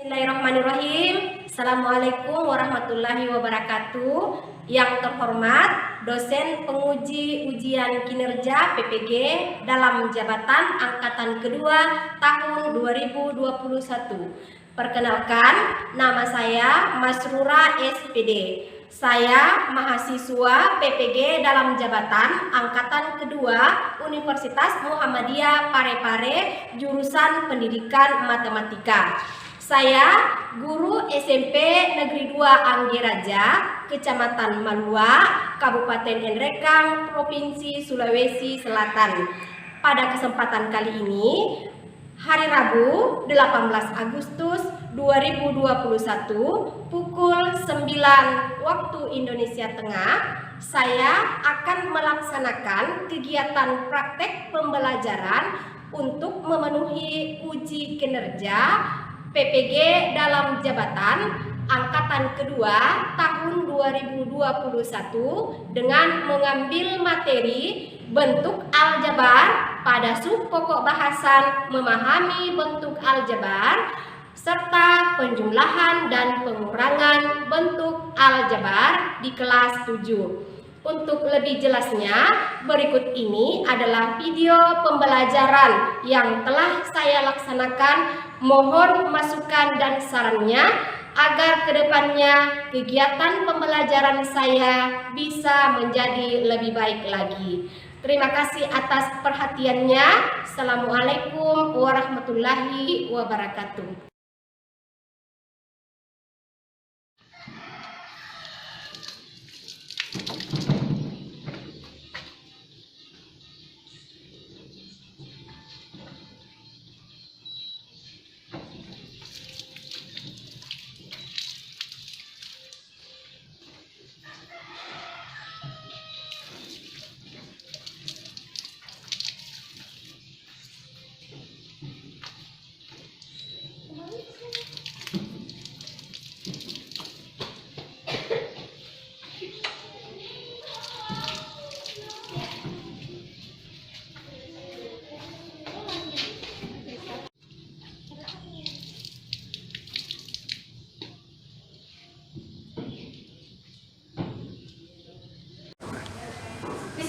Bismillahirrahmanirrahim. Assalamualaikum warahmatullahi wabarakatuh. Yang terhormat dosen penguji ujian kinerja PPG dalam jabatan angkatan kedua tahun 2021. Perkenalkan, nama saya Masrura SPD. Saya mahasiswa PPG dalam jabatan angkatan kedua Universitas Muhammadiyah Parepare, jurusan Pendidikan Matematika. Saya guru SMP Negeri 2 Anggeraja, Kecamatan Malua, Kabupaten Nrekang, Provinsi Sulawesi Selatan. Pada kesempatan kali ini, hari Rabu 18 Agustus 2021 pukul 9 waktu Indonesia Tengah, saya akan melaksanakan kegiatan praktek pembelajaran untuk memenuhi uji kinerja PPG dalam jabatan angkatan kedua tahun 2021 dengan mengambil materi bentuk aljabar pada sub pokok bahasan memahami bentuk aljabar serta penjumlahan dan pengurangan bentuk aljabar di kelas 7. Untuk lebih jelasnya, berikut ini adalah video pembelajaran yang telah saya laksanakan. Mohon masukan dan sarannya agar kedepannya kegiatan pembelajaran saya bisa menjadi lebih baik lagi. Terima kasih atas perhatiannya. Assalamualaikum warahmatullahi wabarakatuh.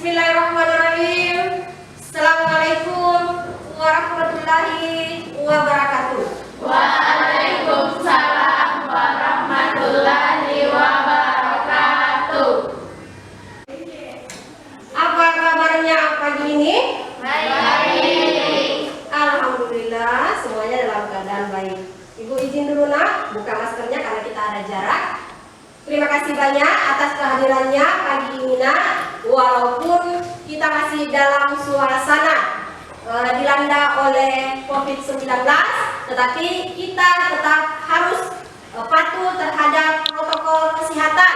Bismillahirrahmanirrahim. Assalamualaikum warahmatullahi wabarakatuh. Waalaikumsalam warahmatullahi wabarakatuh. Apa kabarnya pagi ini? Baik. Alhamdulillah, semuanya dalam keadaan baik. Ibu izin dulu nak, buka maskernya karena kita ada jarak. Terima kasih banyak atas kehadirannya pagi ini nak. Walaupun kita masih dalam suasana dilanda oleh COVID-19, tetapi kita tetap harus patuh terhadap protokol kesehatan.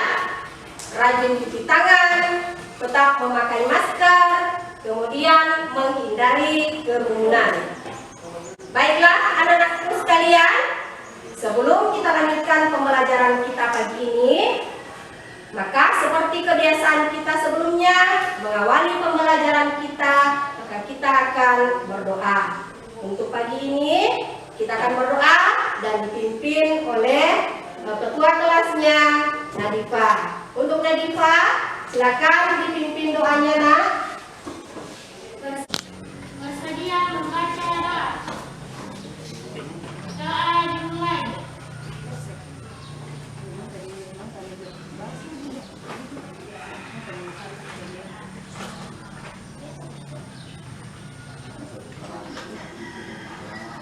Rajin cuci tangan, tetap memakai masker, kemudian menghindari kerumunan. Baiklah anak-anakku sekalian, sebelum kita lanjutkan pembelajaran kita pagi ini, maka seperti kebiasaan kita sebelumnya, mengawali pembelajaran kita, maka kita akan berdoa. Untuk pagi ini, kita akan berdoa dan dipimpin oleh ketua kelasnya, Nadifa. Untuk Nadifa, silakan dipimpin doanya nak. Bersedia membaca doa. Doa dimulai.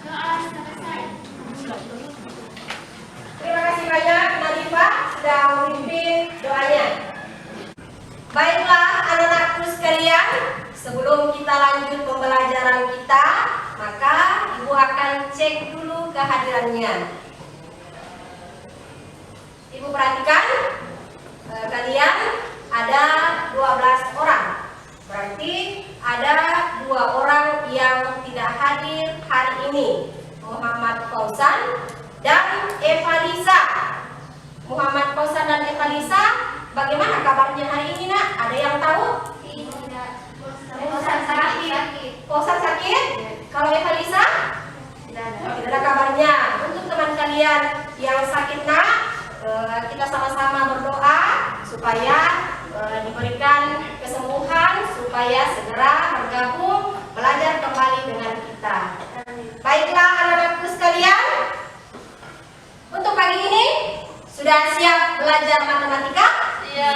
Doa selesai. Terima kasih banyak Nadifa sudah memimpin doanya. Baiklah anak-anakku sekalian, sebelum kita lanjut pembelajaran kita, maka ibu akan cek dulu kehadirannya. Ibu perhatikan, kalian ada 12 orang. Berarti ada 2 orang yang tidak hadir hari ini, Muhammad Fauzan dan Eva Lisa. Muhammad Fauzan dan Eva Lisa, bagaimana kabarnya hari ini nak? Ada yang tahu? Tidak. Fauzan sakit. Fauzan sakit? Kalau Eva Lisa? Tidak ada kabarnya. Untuk teman kalian yang sakit nak, kita sama-sama berdoa supaya diberikan kesembuhan, supaya segera bergabung belajar kembali dengan kita. Baiklah anak-anakku sekalian, untuk pagi ini sudah siap belajar matematika? Iya.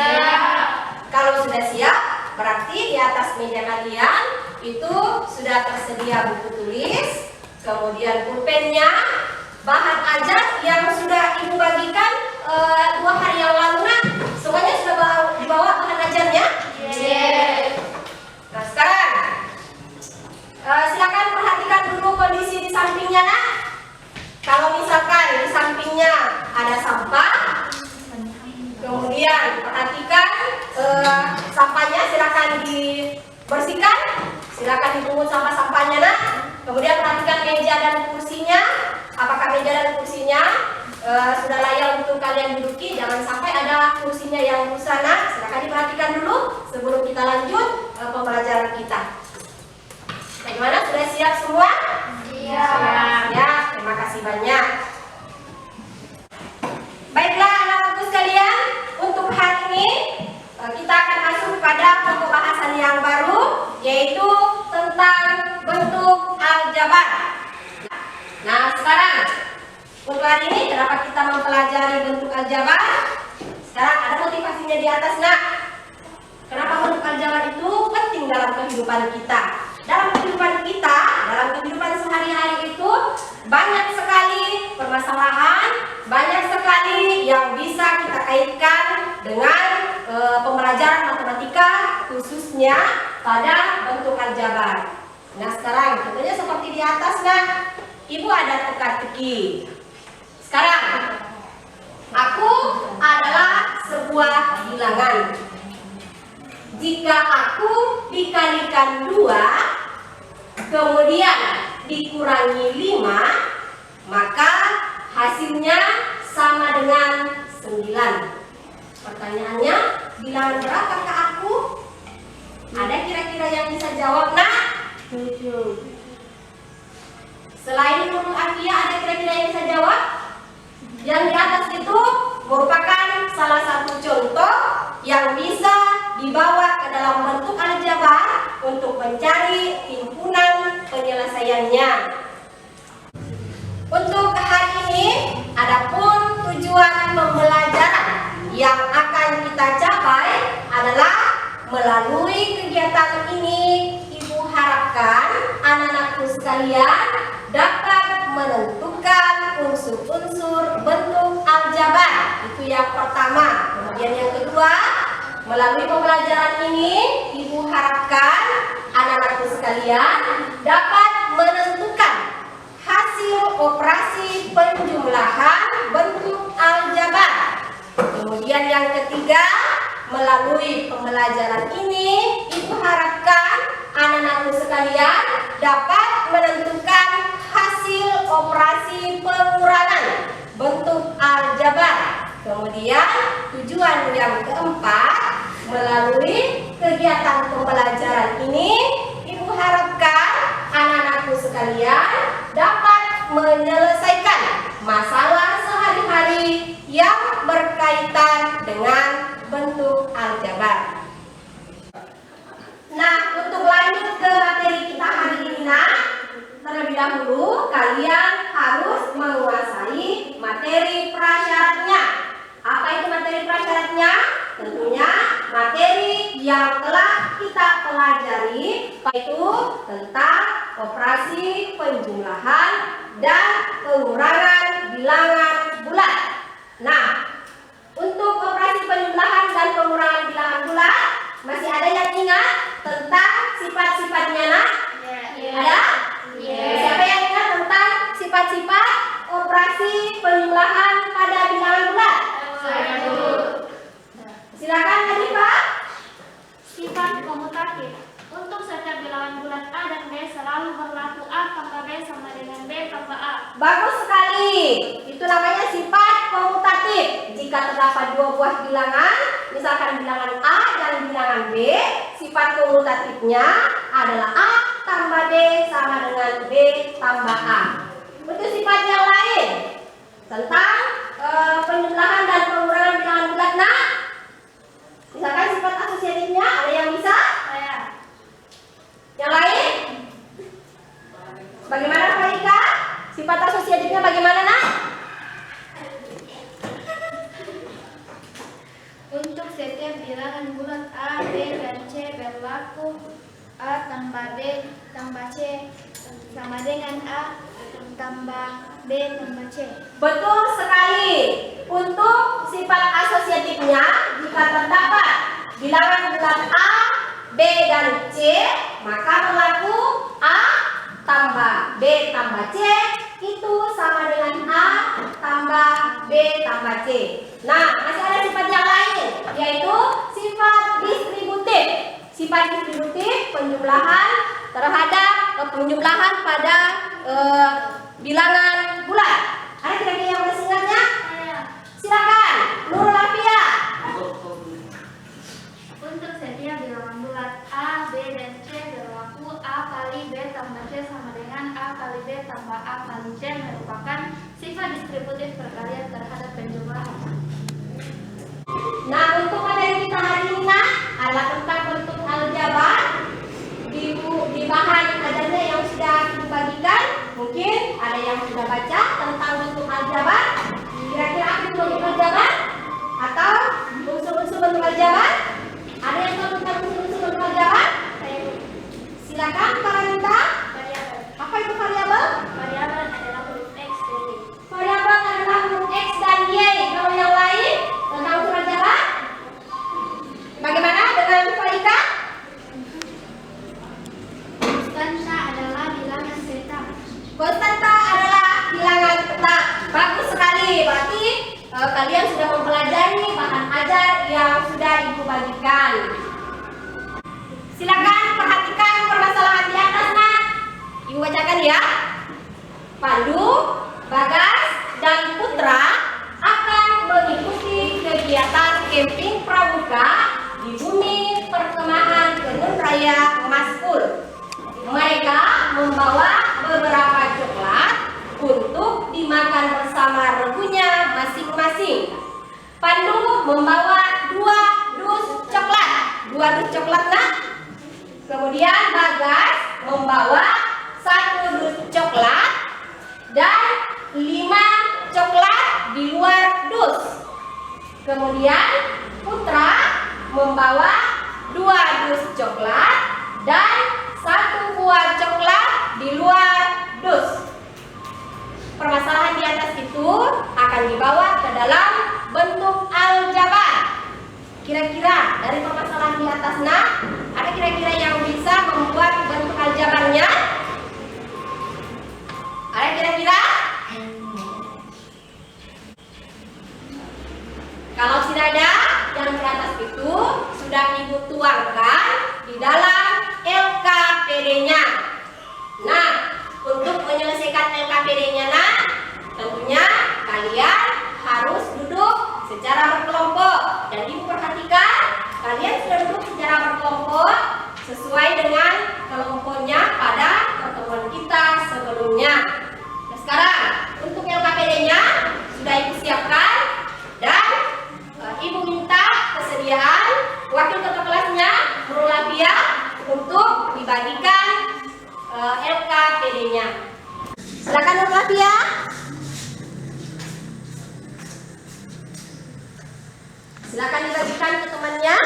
Kalau sudah siap, berarti di atas meja kalian itu sudah tersedia buku tulis, kemudian pulpennya, bahan ajar yang sudah ibu bagikan 2 hari yang lalu nak. Semuanya sudah dibawa bahan ajarnya? Nah sekarang silakan perhatikan dulu kondisi di sampingnya nak. Kalau misalkan di sampingnya ada sampah, kemudian perhatikan sampahnya silakan dibersihkan, silakan dipungut sampah-sampahnya nak. Kemudian perhatikan meja dan kursinya, apakah meja dan kursinya sudah layak untuk kalian duduki. Jangan sampai ada kursinya yang rusak nak. Silakan diperhatikan dulu sebelum kita lanjut pembelajaran kita. Bagaimana, sudah siap semua? Siap. Ya, terima kasih banyak. Baiklah anak-anakku sekalian, untuk hari ini kita akan masuk pada pembahasan yang baru, yaitu tentang bentuk aljabar. Nah sekarang untuk hari ini kenapa kita mempelajari bentuk aljabar? Sekarang ada motivasinya di atas nak. Kenapa bentuk aljabar itu penting dalam kehidupan kita? Dalam kehidupan sehari-hari itu banyak sekali permasalahan, banyak sekali yang bisa kita kaitkan dengan pembelajaran matematika, khususnya pada bentuk aljabar. Nah sekarang contohnya seperti di atas nah, ibu ada teka-teki. Sekarang aku adalah sebuah bilangan. Jika aku dikalikan 2, kemudian dikurangi 5, maka hasilnya sama dengan 9. Pertanyaannya, bilangan berapakah aku? Ada kira-kira yang bisa jawab nak? 7. Selain Nurul Afia, ada kira-kira yang bisa jawab? Yang di atas itu merupakan salah satu contoh yang bisa dibawa ke dalam bentuk aljabar untuk mencari himpunan penyelesaiannya. Untuk hari ini, adapun tujuan pembelajaran yang akan kita capai adalah melalui kegiatan ini, ibu harapkan anak-anakku sekalian dapat menentukan unsur-unsur bentuk aljabar. Itu yang pertama. Kemudian yang kedua, melalui pembelajaran ini, ibu harapkan anak-anakku sekalian dapat menentukan hasil operasi penjumlahan bentuk aljabar. Kemudian yang ketiga, melalui pembelajaran ini, ibu harapkan anak-anakku sekalian dapat menentukan hasil operasi pengurangan bentuk aljabar. Kemudian tujuan yang keempat, melalui kegiatan pembelajaran ini, ibu harapkan anak-anakku sekalian dapat menyelesaikan masalah sehari-hari yang berkaitan dengan bentuk aljabar. Nah, untuk lanjut ke materi kita hari ini nak, terlebih dahulu kalian harus menguasai materi prasyaratnya. Apa itu materi prasyaratnya? Tentunya materi yang telah kita pelajari, yaitu tentang operasi penjumlahan dan pengurangan bilangan bulat. Nah, untuk operasi penjumlahan dan pengurangan bilangan bulat, masih ada yang ingat tentang sifat-sifatnya nak? Ada? Siapa yang ingat tentang sifat-sifat operasi penjumlahan pada bilangan bulat? Silakan Hanifah. Sifat komutatif. Untuk setiap bilangan bulat A dan B selalu berlaku A tambah B sama dengan B tambah A. Bagus sekali. Itu namanya sifat komutatif. Jika terdapat 2 buah bilangan, misalkan bilangan A dan bilangan B, sifat komutatifnya adalah A tambah B sama dengan B tambah A. Untuk sifat yang lain, tentang penjumlahan dan pengurangan bilangan bulat. Nah, misalkan sifat asosiatifnya ada yang bisa? Saya. Yang lain? Bagaimana Pak Ika? Sifat asosiatifnya bagaimana, Nak? Untuk setiap bilangan bulat A, B, dan C berlaku A tambah B tambah C sama dengan A tambah B tambah C. Betul sekali. Untuk sifat asosiatifnya, jika terdapat bilangan bulat A, B, dan C, maka berlaku A tambah B tambah C itu sama dengan A tambah B tambah C. Nah, masih ada sifat yang lain, yaitu sifat distributif. Sifat distributif penjumlahan terhadap penjumlahan pada bilangan bulat. Ada kira-kira yang masih ingatnya? Saya. Silakan, Nurul Afia. Untuk setiap bilangan bulat A, B, dan C berlaku A kali B tambah C sama dengan A kali B tambah A kali C merupakan sifat distributif perkalian terhadap penjumlahan. Nah, untuk materi kita hari ini adalah tentang bentuk aljabar di bahan ajarnya yang sudah dibagikan. Mungkin ada yang sudah baca tentang bentuk aljabar. Kira-kira apa itu bentuk aljabar? Atau unsur-unsur bentuk aljabar? Ada yang tahu tentang unsur-unsur bentuk aljabar? Silakan para minta. Variabel. Apa itu variabel? Variabel adalah huruf X dan Y. Variabel adalah huruf X dan Y. Kalau yang lain tentang unsur aljabar? Bagaimana dengan Pak Ika? Konstanta adalah bilangan tetap. Konstanta adalah bilangan tetap. Bagus sekali. Berarti kalian sudah mempelajari bahan ajar yang sudah Ibu bagikan. Silakan perhatikan permasalahan di atas, Nak. Ibu bacakan ya. Pandu, Bagas, dan Putra akan mengikuti kegiatan camping pramuka di bumi perkemahan Kebun Raya Maskul. Mereka membawa beberapa coklat untuk dimakan bersama regunya masing-masing. Pandu membawa 2 dus coklat. 2 dus coklat, Nak. Kemudian Bagas membawa 1 dus coklat dan 5 coklat di luar dus. Kemudian Putra membawa 2 dus coklat dan 1 buah coklat di luar dus. Permasalahan di atas itu akan dibawa ke dalam bentuk aljabar. Kira-kira dari permasalahan di atas, Nak, ada kira-kira yang bisa membuat bentuk aljabarnya? Ada kira-kira? Kalau tidak ada, yang di atas itu sudah Ibu tuangkan di dalam LKPD-nya. Nah, untuk menyelesaikan LKPD-nya, Nak, tentunya kalian harus duduk secara berkelompok. Dan Ibu perhatikan, kalian sudah duduk secara berkelompok sesuai dengan kelompoknya pada pertemuan kita sebelumnya. Nah, sekarang untuk LKPD-nya sudah Ibu siapkan dan Ibu minta kesediaan wakil ketua kelasnya Nurul Afia untuk dibagikan LKPD-nya. Silakan Nurul Afia. Silakan dibagikan ke temannya.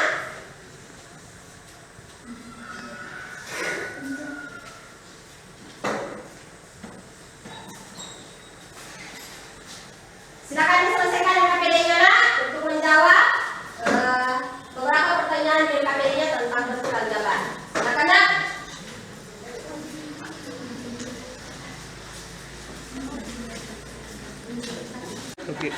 Silakan diselesaikan LKPD-nya, Nak, untuk menjawab beberapa pertanyaan di LKPD-nya tentang bentuk aljabar. Silakan, Nak. Oke.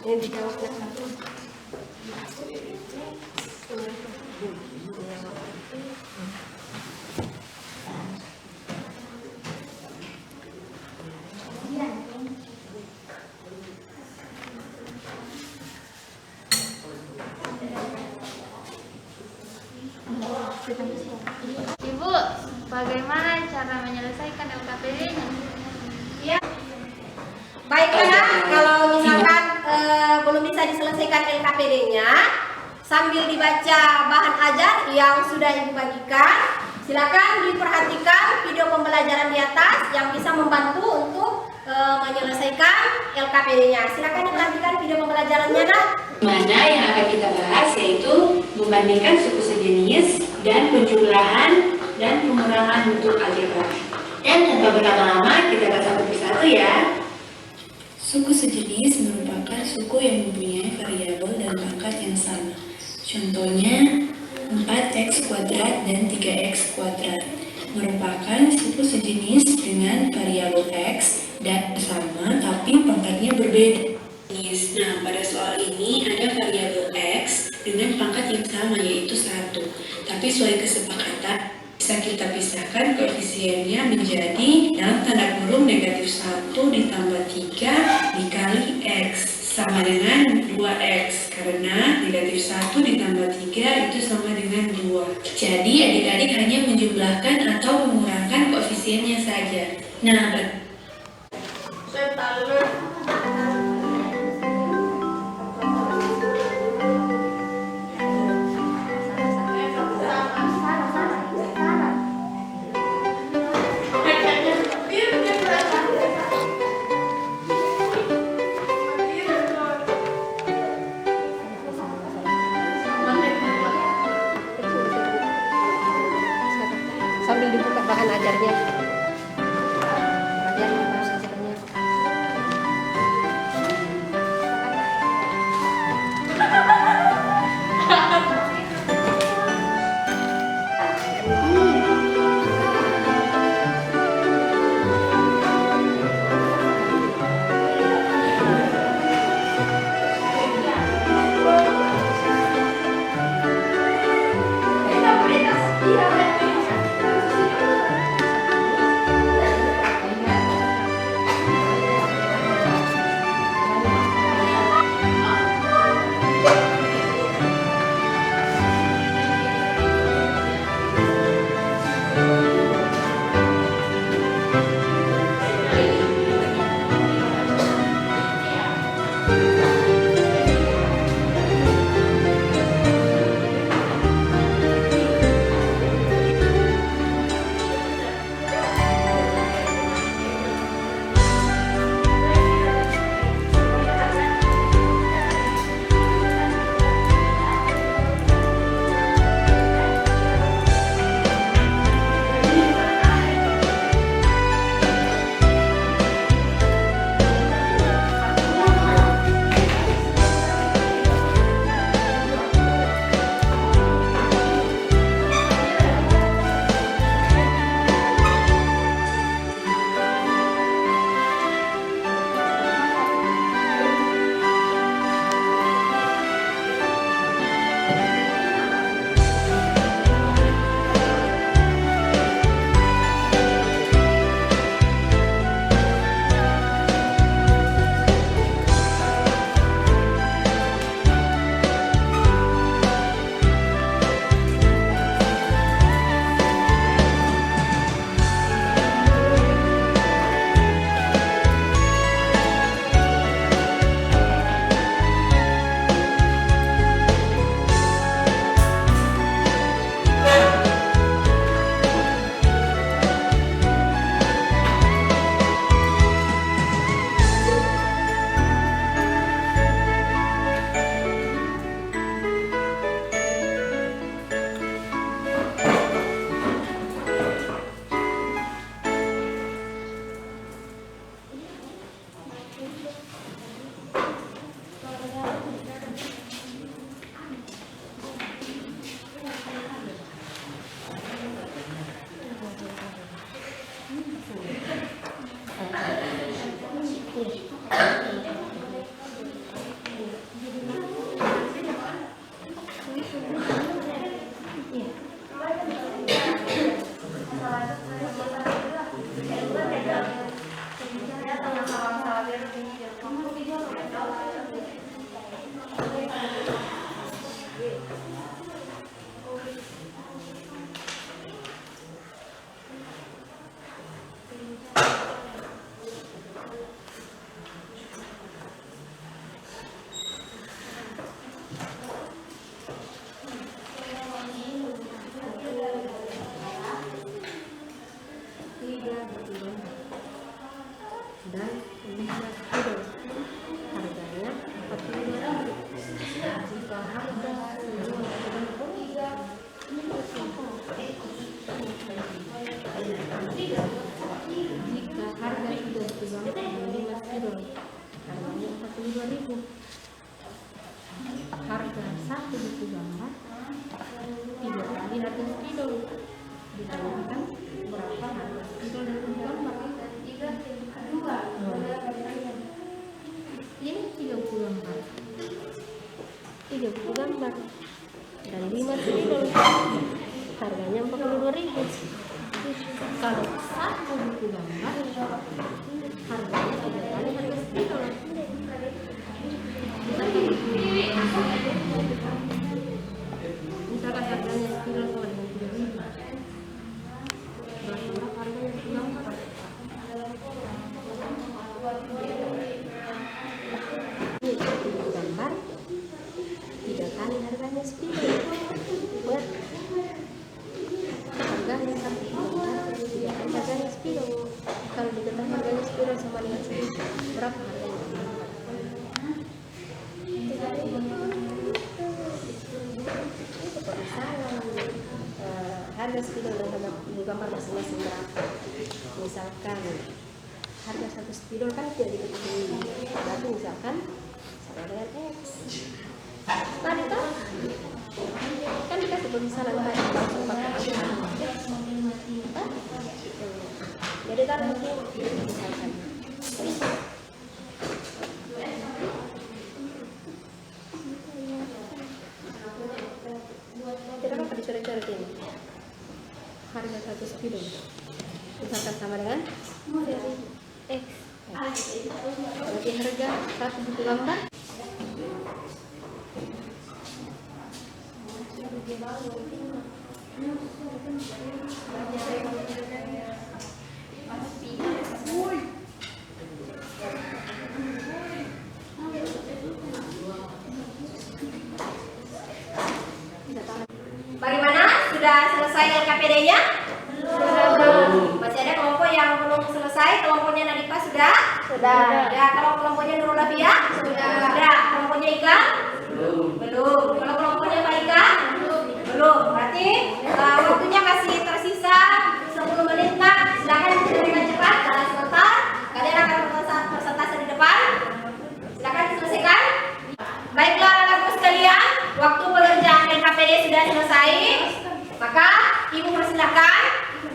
Ini dijawab ya. Ibu, bagaimana cara menyelesaikan LKPD-nya? Ya. Baiklah Nak, kalau misalkan belum bisa diselesaikan LKPD-nya, sambil dibaca bahan ajar yang sudah Ibu bagikan, silakan diperhatikan video pembelajaran di atas yang bisa membantu untuk menyelesaikan LKPD-nya. Silakan diperhatikan video pembelajarannya Nak. Mana yang akan kita bahas yaitu membandingkan suku sejenis dan penjumlahan dan pengurangan bentuk algebra. Dan tanpa berlama-lama kita bahas satu persatu ya. Suku sejenis merupakan suku yang mempunyai variabel dan pangkat yang sama. Contohnya 4x kuadrat dan 3x kuadrat merupakan suku sejenis dengan variabel x dan sama tapi pangkatnya berbeda. Nah, pada soal ini ada variabel x dengan pangkat yang sama yaitu 1. Tapi sesuai kesepakatan bisa kita pisahkan koefisiennya menjadi dalam tanda kurung negatif 1 ditambah 3 dikali x sama dengan 2x karena negatif 1 ditambah 3 itu sama dengan 2. Jadi adik-adik hanya menjumlahkan atau mengurangkan koefisiennya saja. Nah, sambil dibuka bahan ajarnya. Dan 15 kilo, harganya 42.000. Jika harga sudah ditambahkan 15 kilo, harganya 42.000. Harga satu buku gambar 3 kali harga kilo, ditambahkan berapa harga kilo dan buku gambar? Ini 3 buku gambar, 3 buku gambar dan 5 kilo, harganya 42.000. Kalau satu buku gambar harganya 3 kali harga kilo. Misalkan harganya kilo sama dengan 3.000, berapa harganya buku gambar? Buku gambar 3 kali harganya sekilo. Buat harganya satu gambar 3 kali harganya sekilo. Kalau dikatakan harganya sekilo sama dengan sekilo, berapa harganya? Harga sekilo dan harga buku gambar masing-masing berapa? Misalkan harga 1 spidol kan tidak diketahui, berarti misalkan sama dengan X. Tadi kan dikasih pemisahan langsung pakai X. Jadi tadi misalkan tidak apa dicoret-coret ini. Harga 1 spidol misalkan sama dengan X. Berarti harga 1 buku gambar Bagaimana? Sudah selesai LKPD-nya? Belum. Masih ada kelompok yang belum selesai. Kelompoknya Nadifa sudah? sudah. Sudah. Kalau kelompoknya Nurul Labia? Sudah. Kelompoknya Ika? Belum. Kalau kelompoknya Pak Ika? Belum. Berarti waktunya masih tersisa 10 menit, Pak. Silakan dengan cepat. Dalam sebentar kalian akan persentase di depan. Silakan diselesaikan. Baiklah anak-anakku sekalian, waktu pengerjaan LKPD sudah selesai. Maka Ibu persilahkan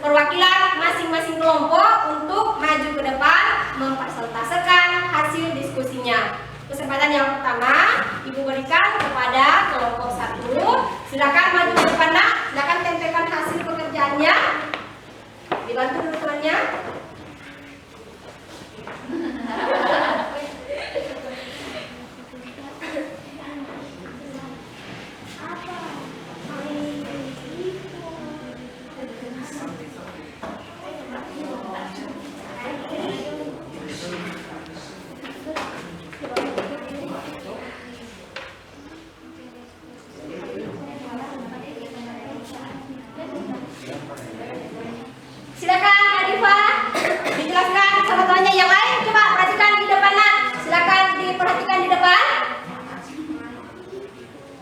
perwakilan masing-masing kelompok untuk maju ke depan mempresentasekan hasil diskusinya. Kesempatan yang pertama Ibu berikan kepada kelompok 1. Silakan maju ke depan, Nak. Silakan tempelkan hasil pekerjaannya. Dibantu dulu temannya. Silakan Nadifa, dijelaskan sama temannya yang lain. Coba perhatikan di depan, Nak. Silakan diperhatikan di depan.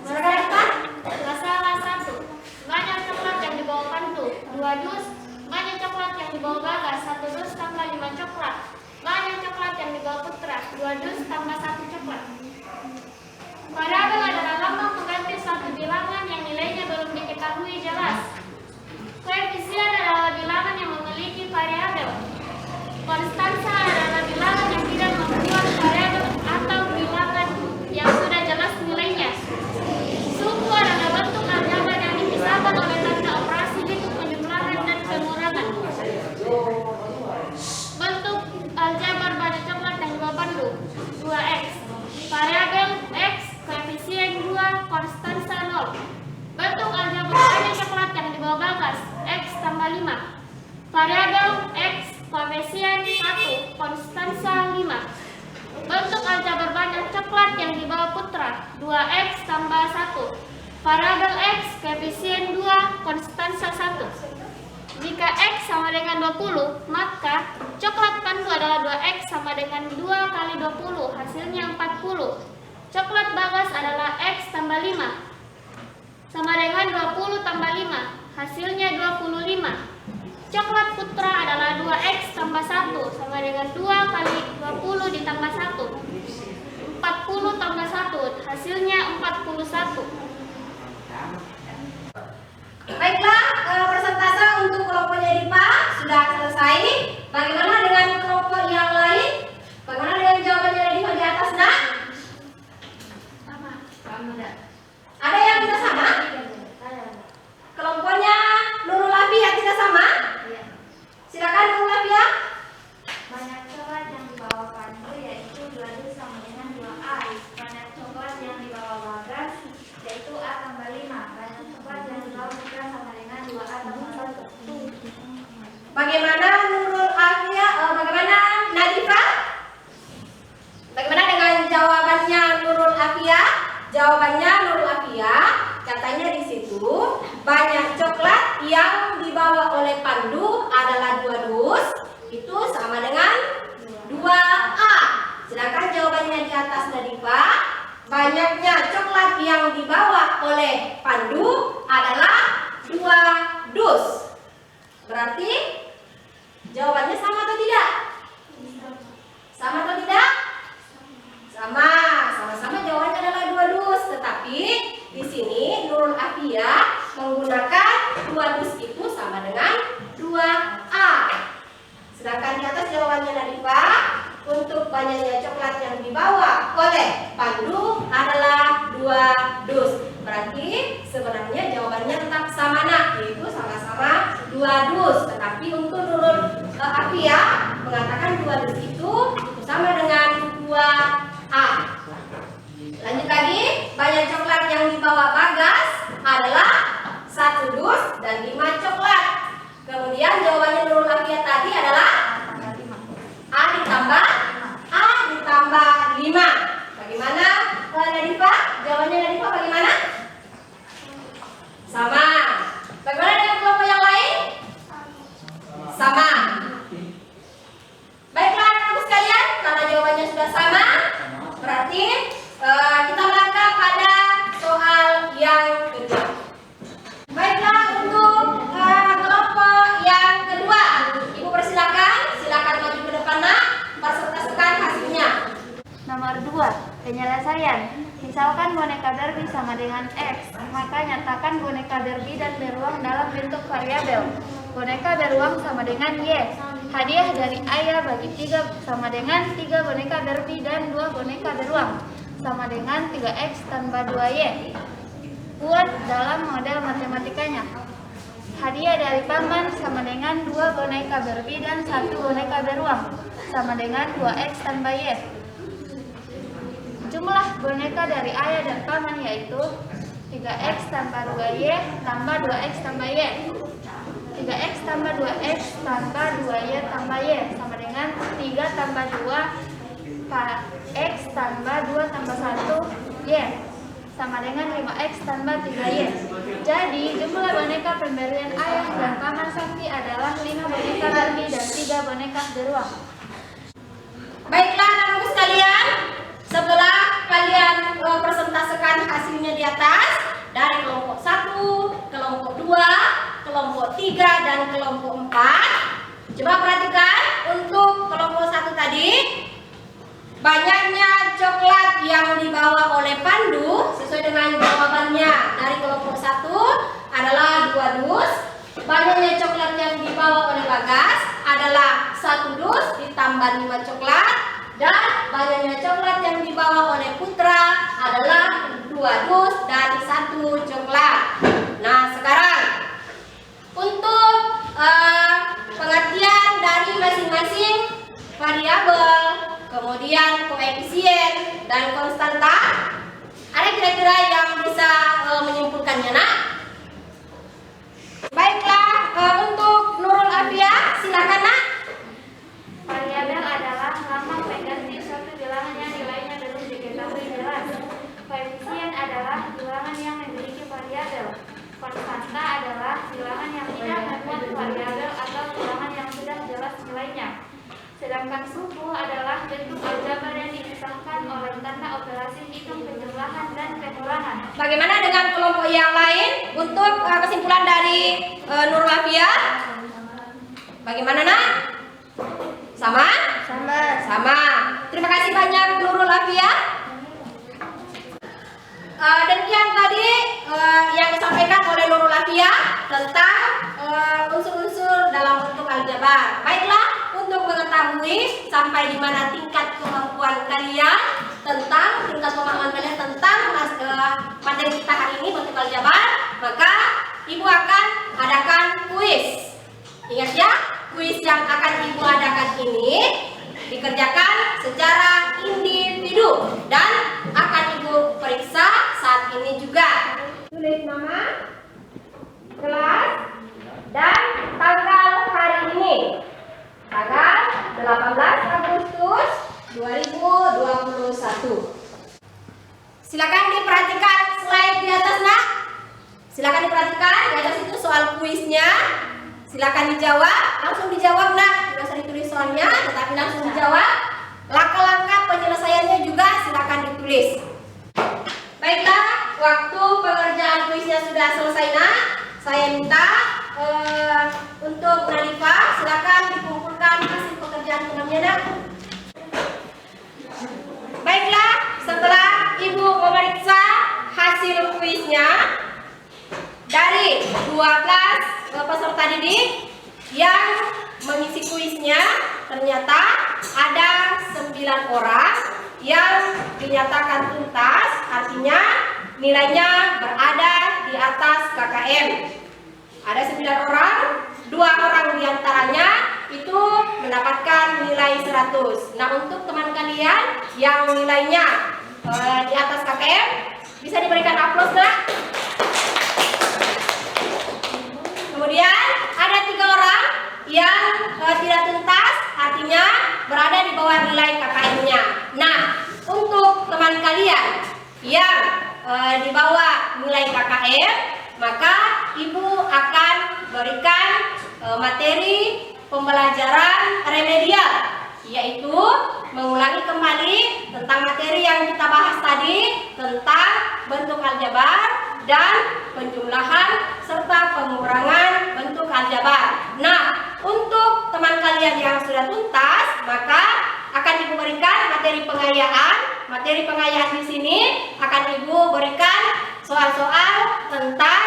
Silakan Nadifa. Masalah 1. Banyak coklat yang dibawa Pantu 2 dus. Banyak coklat yang dibawa Gagas 1 dus tambah 5 coklat. Banyak coklat yang dibawa Putra 2 dus tambah 1 coklat. Variabel adalah lambang pengganti suatu bilangan yang nilainya belum diketahui jelas. Koefisien adalah bilangan yang memiliki variabel. Konstansa adalah bilangan yang tidak membuat variabel atau bilangan yang sudah jelas nilainya. Suku adalah bentuk aljabar yang dipisahkan oleh tanda operasi hitung penjumlahan dan pengurangan. Bentuk aljabar banyak coklat yang dibawa Pandu 2x. Variabel x, koefisien 2, konstansa 0. Bentuk aljabar banyak coklat yang dibawa Gagas x tambah 5. Variabel x, koefisien Putra 2x tambah 1. Variabel x koefisien 2, konstanta 1. Jika x sama dengan 20, maka coklat pandu adalah 2x sama dengan 2 kali 20, hasilnya 40. Coklat bagas adalah x tambah 5 sama dengan 20 tambah 5, hasilnya 25. Coklat putra adalah 2x tambah 1 sama dengan 2 kali 20 ditambah 1. 40 tambah 1, hasilnya 41. Baiklah, persentase untuk kelompoknya Dipa sudah selesai. Bagaimana dengan kelompok yang lain? Bagaimana dengan jawabannya Dipa di atas, nak? Sama. Ada yang tidak sama? Kelompoknya Nurul Afia tidak sama? Iya. Silakan Nurul Afia. Banyak coklat yang dibawa pandu yaitu 2 sama dengan 2a. Banyak coklat yang dibawa bagas yaitu a tambah 5. Banyak coklat yang dibawa putra sama dengan 2a tambah 1. Bagaimana Nurul Afia? Bagaimana Nadifa? Bagaimana dengan jawabannya Nurul Afia? Jawabannya Nurul Afia katanya di situ banyak coklat yang dibawa oleh pandu adalah 2 dus, itu sama dengan 2a. Sedangkan jawabannya di atas Nadifa, banyaknya coklat yang dibawa oleh pandu adalah 2 dus. Berarti jawabannya sama atau tidak? Sama atau tidak? Sama, sama-sama jawabannya adalah 2 dus. Tetapi di sini Nurul Afia menggunakan 2 dus itu sama dengan 2a. Sedangkan di atas jawabannya Nadifa, untuk banyaknya coklat yang dibawa oleh pandu adalah 2 dus. Berarti sebenarnya jawabannya tetap sama, nak, yaitu sama-sama 2 dus. Tetapi untuk Nurul Afia mengatakan 2 dus itu sama dengan 2a. Lanjut lagi, banyak coklat yang dibawa bagas adalah 1 dus dan 5 coklat. Kemudian jawabannya Nurul Afia tadi adalah A ditambah 5. Bagaimana Nadifa? Jawabannya Nadifa bagaimana? Sama. Bagaimana dengan kelompok yang lain? Sama. Baiklah anak-anak sekalian, karena jawabannya sudah sama, berarti kita melangkah pada soal yang kedua. Baiklah, untuk kelompok yang kedua, Ibu persilakan, silakan maju ke depan, nak, presentasikan hasilnya. Nomor 2, penyelesaian. Misalkan boneka Barbie sama dengan X, maka nyatakan boneka Barbie dan beruang dalam bentuk variabel. Boneka beruang sama dengan Y. Hadiah dari ayah bagi 3 sama dengan 3 boneka Barbie dan 2 boneka beruang sama dengan 3X tambah 2Y. Buat dalam model matematikanya. Hadiah dari paman sama dengan 2 boneka Barbie dan 1 boneka beruang sama dengan 2X tambah Y. Jumlah boneka dari ayah dan paman yaitu 3X tambah 2Y tambah 2X tambah Y. 3X tambah 2X tambah 2Y tambah Y sama dengan 3 tambah 2 X tambah 2 tambah 1 Y sama dengan 5X tambah 3Y. Jadi jumlah boneka pemberian ayah dan paman Sakti adalah 5 boneka Barbie dan 3 boneka beruang. Baiklah anak-anakku sekalian, setelah kalian presentasikan hasilnya di atas dari kelompok 1, kelompok 2, kelompok 3, dan kelompok 4, coba perhatikan untuk kelompok 1 tadi. Banyaknya coklat yang dibawa oleh pandu sesuai dengan jawabannya dari kelompok 1 adalah 2 dus. Banyaknya coklat yang dibawa oleh Bagas adalah 1 dus ditambah 5 coklat. Dan banyaknya coklat yang dibawa oleh Putra adalah 2 dus dan 1 coklat. Nah sekarang untuk pengertian dari masing-masing variabel, kemudian koefisien dan konstanta, ada kira-kira yang bisa menyimpulkannya, nak? Baiklah, untuk Nurul Afia, silakan, nak. Variabel adalah lambang negatif suatu bilangan yang nilainya belum diketahui jelas. Sedangkan suku adalah bentuk aljabar yang dipisahkan oleh tanda operasi hitung penjumlahan dan pengurangan. Bagaimana dengan kelompok yang lain untuk kesimpulan dari Nurul Afia? Bagaimana nak? Sama? Sama. Terima kasih banyak Nurul Afia. Demikian tadi yang disampaikan oleh Nurul Afia tentang unsur-unsur dalam bentuk aljabar. Baiklah, untuk mengetahui sampai di mana tingkat kemampuan kalian tentang materi kita hari ini bentuk aljabar, maka Ibu akan adakan kuis. Ingat ya, kuis yang akan Ibu adakan ini dikerjakan secara individu dan akan Ibu periksa saat ini juga. Tulis nama, kelas, dan tanggal hari ini. Tanggal 18 Agustus 2021. Silakan diperhatikan slide di atas nak. Silakan diperhatikan di atas itu soal kuisnya. Silakan dijawab, langsung dijawab nak. Tidak usah ditulis soalnya, tetapi langsung dijawab. Langkah-langkah penyelesaiannya juga silakan ditulis. Baiklah, waktu pengerjaan kuisnya sudah selesai nak. Saya minta untuk Nadifa silakan dikumpulkan hasil pekerjaan temannya nak. Baiklah, setelah Ibu memeriksa hasil kuisnya dari 12 peserta didik yang mengisi kuisnya, ternyata ada 9 orang yang dinyatakan tuntas, artinya nilainya berada di atas KKM. Ada 9 orang, 2 orang diantaranya itu mendapatkan nilai 100. Nah, untuk teman kalian yang nilainya di atas KKM, bisa diberikan aplaus nak? Kemudian ada 3 orang yang tidak tuntas, artinya berada di bawah nilai KKM-nya. Nah, untuk teman kalian yang di bawah nilai KKM, maka Ibu akan berikan materi pembelajaran remedial, yaitu mengulangi kembali tentang materi yang kita bahas tadi tentang bentuk aljabar dan penjumlahan serta pengurangan bentuk aljabar. Nah, untuk teman kalian yang sudah tuntas, maka akan Ibu berikan materi pengayaan. Materi pengayaan di sini akan Ibu berikan soal-soal tentang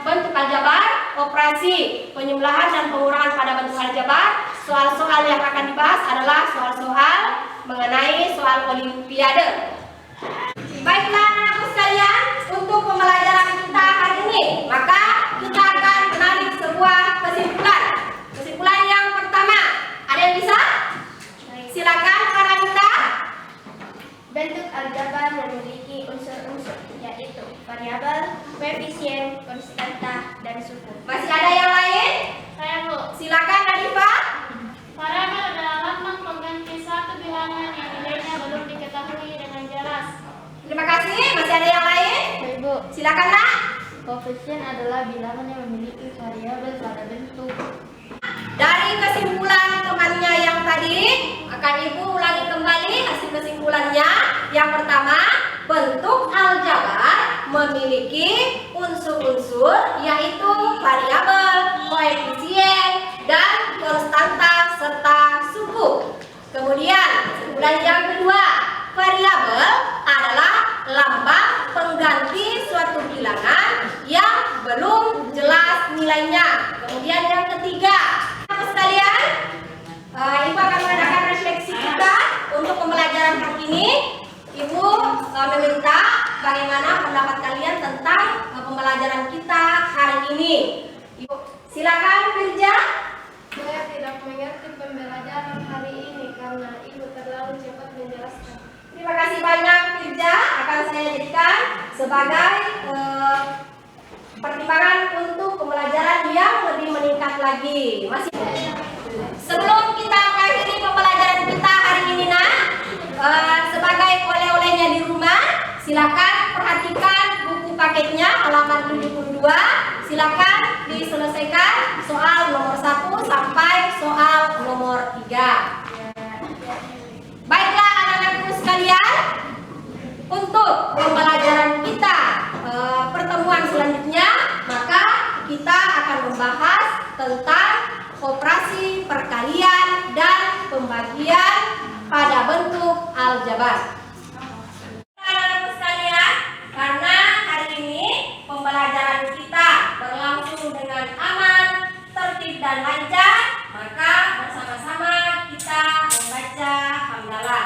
bentuk aljabar, operasi penjumlahan dan pengurangan pada bentuk aljabar. Soal-soal yang akan dibahas adalah soal-soal mengenai soal olimpiade. Baiklah anak-anakku sekalian, untuk pembelajaran kita hari ini, maka kita akan menarik sebuah kesimpulan. Kesimpulan yang pertama, ada yang bisa? Silakan Karanita. Bentuk aljabar memiliki unsur-unsur, yaitu variabel, koefisien, konstanta, dan suku. Masih ada yang lain? Saya Bu. Silakan Nadifa. Variabel adalah lambang pengganti satu bilangan yang nilainya belum diketahui dengan jelas. Terima kasih. Masih ada yang lain? Ibu, Silakan nak. koefisien adalah bilangan yang memiliki variabel pada bentuk. Dari kesimpulan temannya yang tadi, akan Ibu ulangi kembali hasil kesimpulannya. Yang pertama, bentuk aljabar memiliki unsur-unsur yaitu variabel, koefisien, dan konstanta serta suku. Kemudian, kesimpulan yang kedua, variabel adalah lambang pengganti suatu bilangan yang belum jelas nilainya. Kemudian yang ketiga, sekalian, Ibu akan mengadakan refleksi kita untuk pembelajaran hari ini. Ibu meminta bagaimana pendapat kalian tentang pembelajaran kita hari ini. Ibu, silakan Firja. Saya tidak mengerti pembelajaran hari ini karena Ibu terlalu cepat menjelaskan. Terima kasih banyak Firja, akan saya jadikan sebagai pertimbangan untuk pembelajaran yang lebih meningkat lagi. Masih sebelum kita mengakhiri pembelajaran kita hari ini nak, sebagai oleh-olehnya di rumah, silakan perhatikan buku paketnya halaman 72. Silakan diselesaikan soal nomor 1 sampai soal nomor 3. tentang operasi perkalian dan pembagian pada bentuk aljabar. Anak-anak sekalian, karena hari ini pembelajaran kita berlangsung dengan aman, tertib dan lancar, maka bersama-sama kita membaca hamdalah.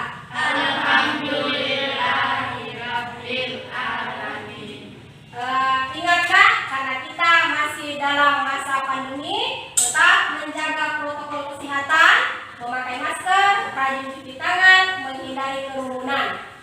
Ingatkan, karena kita masih dalam masa pandemi, tetap menjaga protokol kesehatan, memakai masker, rajin cuci tangan, menghindari kerumunan.